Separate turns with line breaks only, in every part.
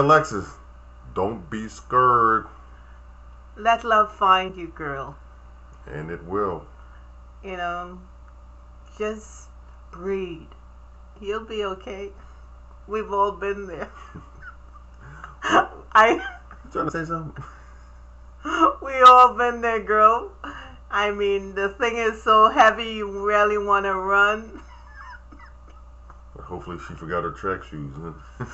Alexis, don't be scared.
Let love find you, girl.
And it will.
You know, just breathe. You'll be okay. We've all been there. I.
You trying to say something?
We all been there, girl. I mean, the thing is so heavy you really want to run.
Hopefully she forgot her track shoes. Huh?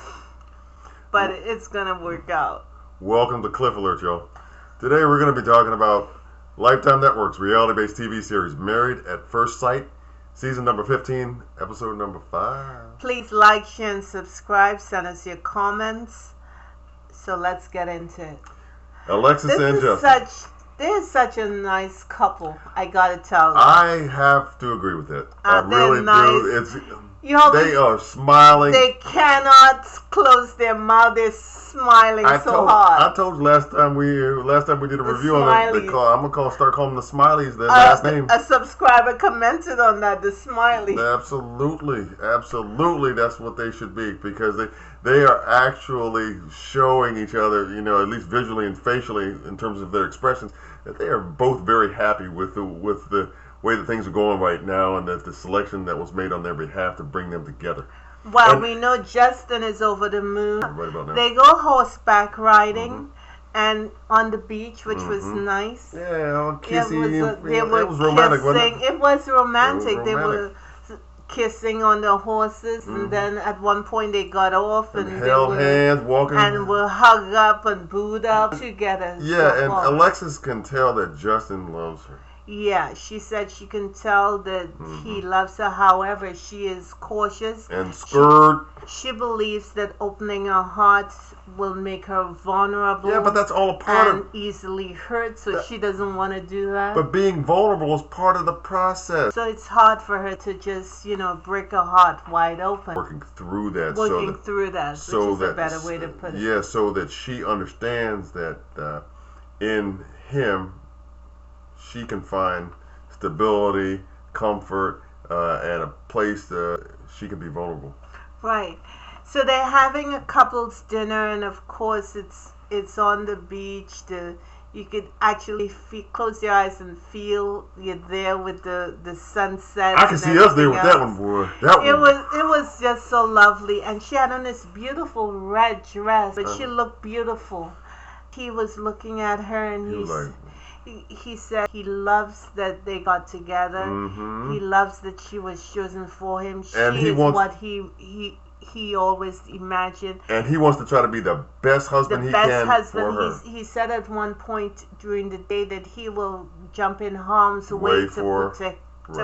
But it's gonna work out.
Welcome to Cliff Alert, y'all. Today we're going to be talking about Lifetime Network's reality-based TV series Married at First Sight, season number 15, episode number 5.
Please like, share, and subscribe. Send us your comments. So let's get into it.
Alexis and Justin.
They're such a nice couple, I gotta tell you.
I have to agree with that. I really
nice.
do.
They
are smiling.
They cannot close their mouth. They're smiling hard.
I told you last time we did a review on them. I'm gonna start calling them the Smileys. Their last name.
A subscriber commented on that. The Smiley.
Absolutely, that's what they should be, because they are actually showing each other, at least visually and facially in terms of their expressions, that they are both very happy with the way that things are going right now, and that the selection that was made on their behalf to bring them together.
Well, we know Justin is over the moon.
Right about now.
They go horseback riding and on the beach, which was nice.
Yeah, all kissy.
It was romantic, wasn't it? It was romantic. They were kissing on the horses, and then at one point they got off and
held hands, walking,
and were hugged up and booed up together.
Yeah, and Alexis can tell that Justin loves her.
Yeah, she said she can tell that he loves her. However, she is cautious
and scared.
She believes that opening her heart will make her vulnerable.
Yeah, but that's all a part
and easily hurt, so she doesn't want to do that.
But being vulnerable is part of the process.
So it's hard for her to just, break her heart wide open.
Working through that.
So which is a better way to put it.
Yeah, so that she understands that in him, she can find stability, comfort, and a place she can be vulnerable.
Right. So they're having a couple's dinner, and of course it's on the beach. You could actually close your eyes and feel you're there with the sunset.
I can see us there with that one, boy.
It was just so lovely, and she had on this beautiful red dress, but she looked beautiful. He was looking at her, and he said he loves that they got together. He loves that she was chosen for him. She is what he always imagined.
And he wants to try to be the best husband he can
husband.
for her.
He said at one point during the day that he will jump in harm's way to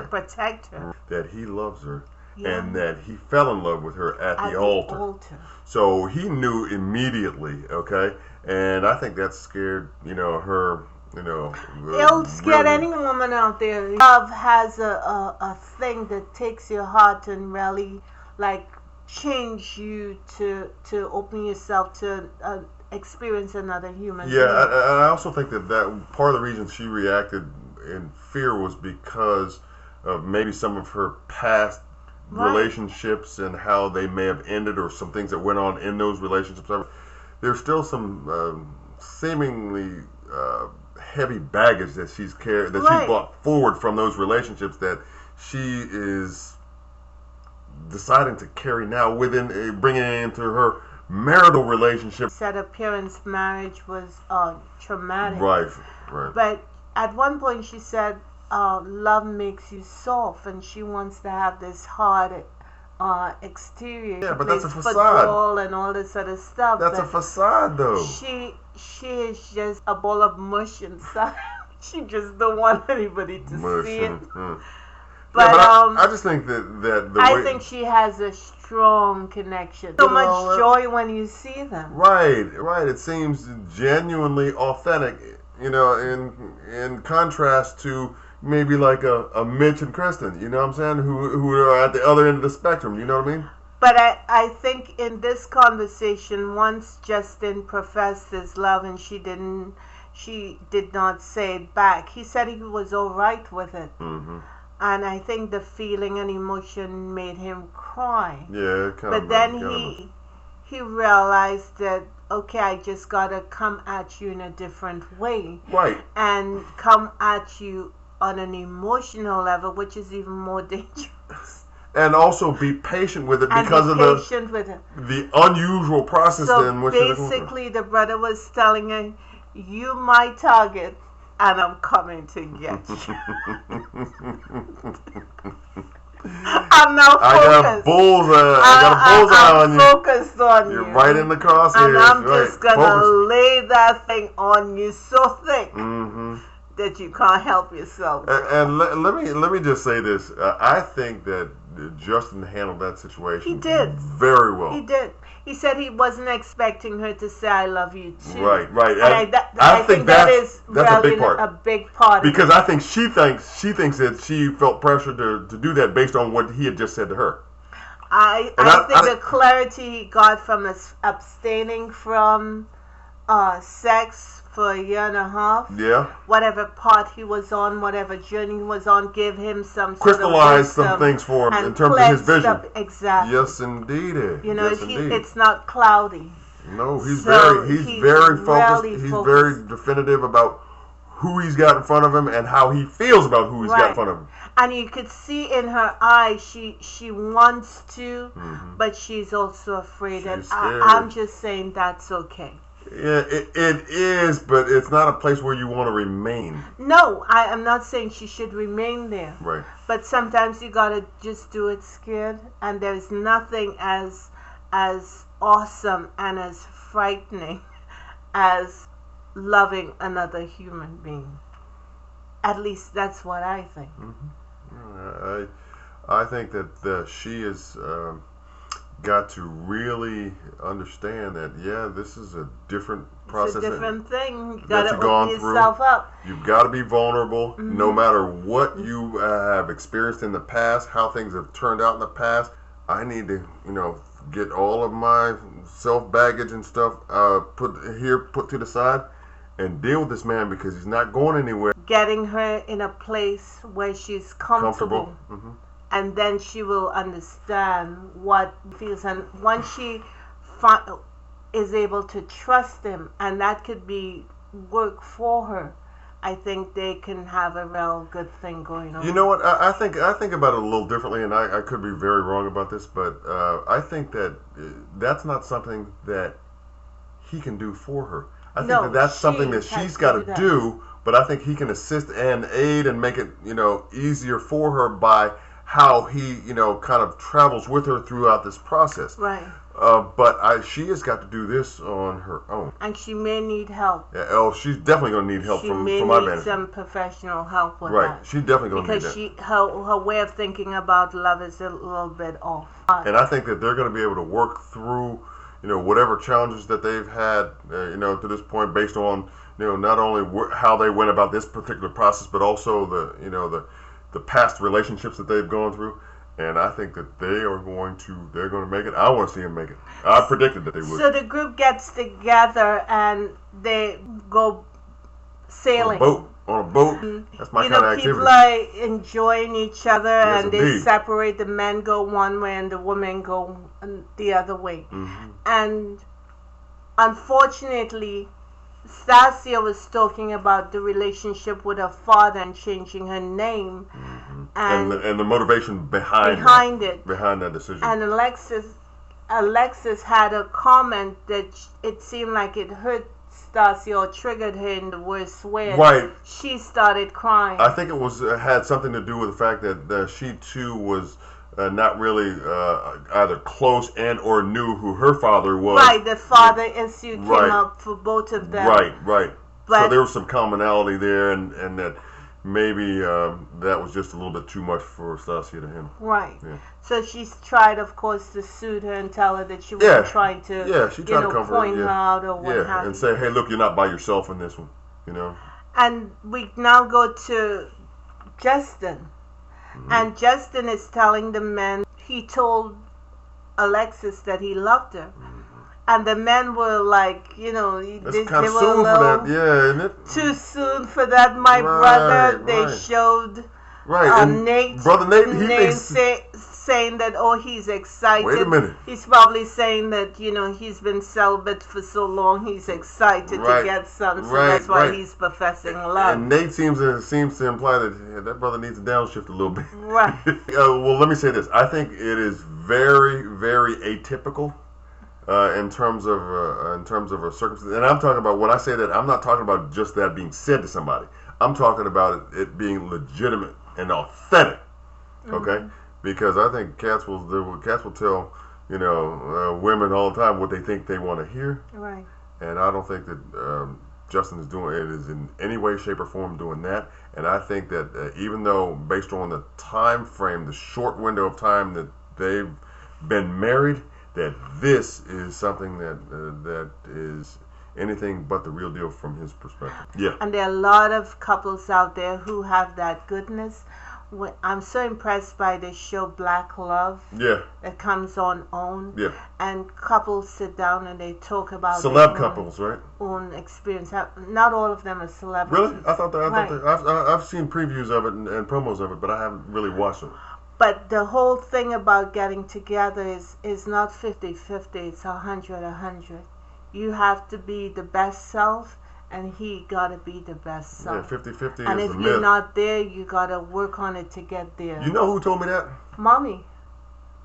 protect her.
That he loves her. Yeah. And that he fell in love with her at the altar. So he knew immediately, okay? And I think that scared, her.
It'll scare any woman out there. Love has a thing that takes your heart and really change you to open yourself to experience another human being.
I also think that part of the reason she reacted in fear was because of maybe some of her past relationships and how they may have ended, or some things that went on in those relationships. There's still some seemingly heavy baggage that she's carried, that she's brought forward from those relationships, that she is deciding to carry now within bringing it into her marital relationship.
Said her parents' marriage was traumatic.
Right.
But at one point she said, love makes you soft, and she wants to have this hard exterior.
Yeah, but that's a facade.
Football and all this other stuff.
That's a facade, though.
She is just a ball of mush inside. She just don't want anybody to see it.
But I just think that
I think she has a strong connection. So much joy when you see them.
Right. It seems genuinely authentic. In contrast to maybe like a Mitch and Kristen, you know what I'm saying, who are at the other end of the spectrum, you know what I mean?
But I think in this conversation, once Justin professed his love and she did not say it back, he said he was all right with it. And I think the feeling and emotion made him cry.
Yeah,
but then he he realized that, okay, I just gotta come at you in a different way.
Right.
And come at you on an emotional level, which is even more dangerous.
And also be patient with it
and
because
be
of
patient with it.
the unusual process.
So
in which
basically, the brother was telling her, "You my target, and I'm coming to get you." I'm now focused.
I got a bullseye on you.
I'm focused on you.
You're right in the crosshairs.
And I'm
right.
just gonna lay that thing on you so thick that you can't help yourself.
And let me just say this. I think that Justin handled that situation.
He did
very well.
He did. He said he wasn't expecting her to say "I love you" too.
Right.
And I think that is
that's
a big part.
Because I think she thinks that she felt pressure to do that based on what he had just said to her.
I think the clarity he got from abstaining from sex for a year and a half.
Yeah.
Whatever part he was on, whatever journey he was on, gave him some
crystallized some things for him in terms of his vision.
Exactly.
Yes, indeed.
You know, it's not cloudy.
No, he's very focused. He's very definitive about who he's got in front of him and how he feels about who he's got in front of him.
And you could see in her eyes, she wants to, but she's also afraid. And I'm just saying that's okay.
Yeah, it is, but it's not a place where you want to remain.
No, I am not saying she should remain there.
Right.
But sometimes you gotta just do it scared, and there's nothing as awesome and as frightening as loving another human being. At least that's what I think.
I think that she has got to really understand that, this is a different process.
It's a different thing. You
got to open
yourself up.
You've got to be vulnerable, no matter what you have experienced in the past, how things have turned out in the past. I need to, get all of my self-baggage and stuff put to the side and deal with this man because he's not going anywhere.
Getting her in a place where she's comfortable. And then she will understand what he feels. And once she is able to trust him, and that could be work for her, I think they can have a real good thing going on.
You know what? I think about it a little differently, and I could be very wrong about this, but I think that that's not something that he can do for her. I think that's something that she's got to do, but I think he can assist and aid and make it, easier for her by how he, kind of travels with her throughout this process.
Right.
But she has got to do this on her own.
And she may need help.
Yeah, she's definitely going to need help from my vantage.
She may need some professional help with that.
Right. She's definitely going to need that.
Because her way of thinking about love is a little bit off.
And I think that they're going to be able to work through, whatever challenges that they've had, to this point based on, not only how they went about this particular process, but also the past relationships that they've gone through. And I think that they're going to make it. I want to see them make it. I predicted that they would.
So the group gets together and they go sailing.
On a boat. That's my kind of activity.
People are enjoying each other,
yes,
and
indeed.
They separate. The men go one way and the women go the other way. And unfortunately, Stasia was talking about the relationship with her father and changing her name, and
the motivation behind that decision.
And Alexis had a comment that it seemed like it hurt Stasia or triggered her in the worst way.
Right.
She started crying.
I think it had something to do with the fact that she too was not really either close and or knew who her father was.
Right, the father issue came up for both of them.
Right. But so there was some commonality there, and that maybe that was just a little bit too much for Stasia to handle.
Right. Yeah. So she's tried, of course, to soothe her and tell her that she wasn't trying to,
she tried to comfort
point her out or what have you.
And say, hey, look, you're not by yourself in this one,
And we now go to Justin. And Justin is telling the men, he told Alexis that he loved her. And the men were like, they were a little
isn't it?
Too soon for that, my brother. They showed
Nate. Brother Nate,
saying that, oh, he's excited.
Wait a minute.
He's probably saying that, he's been celibate for so long, he's excited to get some, so that's why he's professing love.
And Nate seems to imply that brother needs to downshift a little bit.
Right.
Well, let me say this. I think it is very, very atypical in terms of a circumstance. And I'm talking about, when I say that, I'm not talking about just that being said to somebody. I'm talking about it being legitimate and authentic. Okay? Because I think cats will tell women all the time what they think they want to hear.
Right.
And I don't think that Justin is in any way, shape, or form doing that. And I think that even though, based on the time frame, the short window of time that they've been married, that this is something that is anything but the real deal from his perspective. Yeah.
And there are a lot of couples out there who have that goodness. I'm so impressed by the show Black Love.
Yeah.
That comes on OWN.
Yeah.
And couples sit down and they talk about
celeb couples, right?
Own experience. Not all of them are celebrities.
Really? I thought I've seen previews of it and promos of it, but I haven't really watched it.
But the whole thing about getting together is not 50-50. It's 100-100. You have to be the best self, and he gotta be the best self.
Yeah, 50-50
and
is
if
the
you're
myth.
not there, you gotta work on it to get there.
You know who told me that?
Mommy.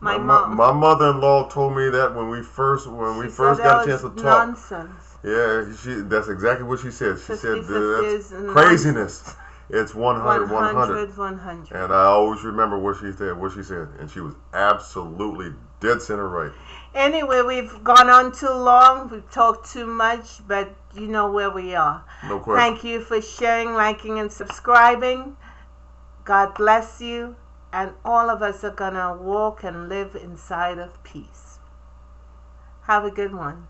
My mom.
My mother-in-law told me that when we first got a chance to talk.
Nonsense.
Yeah, that's exactly what she said. She said that's craziness. It's 100.
100.
And I always remember what she said, and she was absolutely dead center right.
Anyway, we've gone on too long. We've talked too much, but you know where we are.
No question.
Thank you for sharing, liking, and subscribing. God bless you. And all of us are going to walk and live inside of peace. Have a good one.